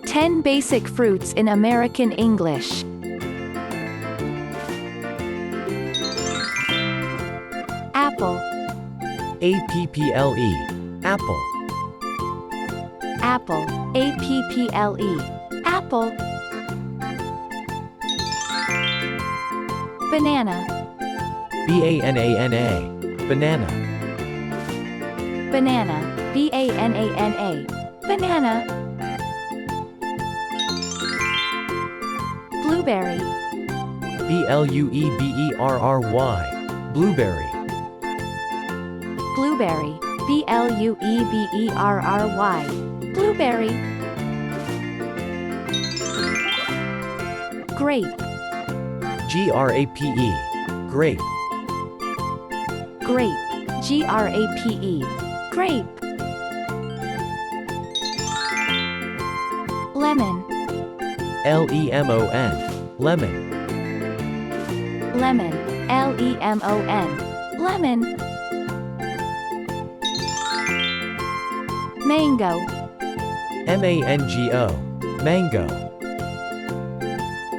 10 basic fruits in American English. Apple. Apple. Apple. Apple. Apple. Apple. Banana. Banana. Banana. Banana. Banana. Banana. Blueberry. Blueberry. Blueberry. Blueberry. Blueberry. Blueberry. Grape. Grape. Grape. Grape. Grape. Grape. Lemon. Lemon. Lemon. Lemon. Lemon. Lemon. Mango. Mango. Mango.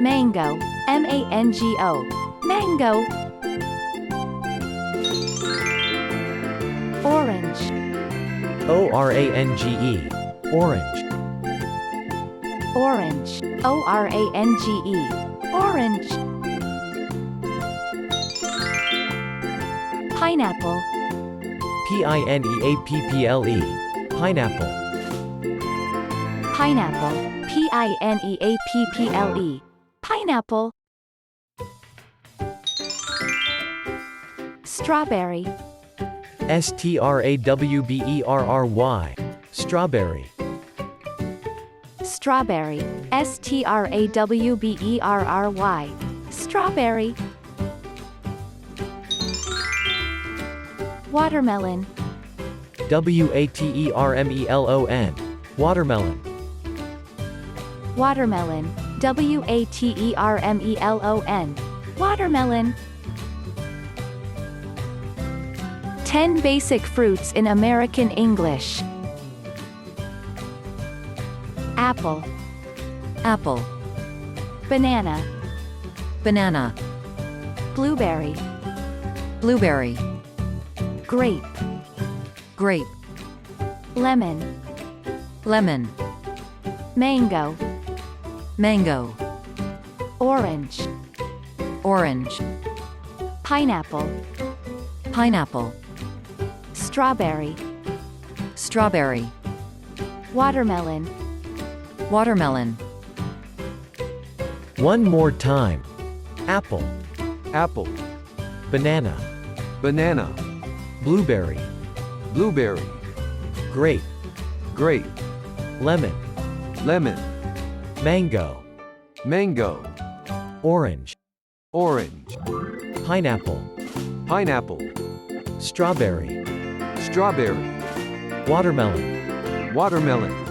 Mango. Mango. Mango. Orange. Orange. Orange. Orange. Orange. Orange. Pineapple. Pineapple. Pineapple. Pineapple. Pineapple. Pineapple. Strawberry. Strawberry. Strawberry. Strawberry. Strawberry. Strawberry. Watermelon. Watermelon. Watermelon. Watermelon. Watermelon. Watermelon. 10 basic fruits in American English. Apple. Apple. Banana. Banana. Blueberry. Blueberry. Grape. Grape. Lemon. Lemon. Mango. Mango. Orange. Orange. Pineapple. Pineapple. Strawberry. Strawberry. Watermelon. Watermelon. One more time. Apple. Apple. Banana. Banana. Blueberry. Blueberry. Grape. Grape. Lemon. Lemon. Mango. Mango. Orange. Orange. Pineapple. Pineapple. Strawberry. Strawberry. Watermelon. Watermelon.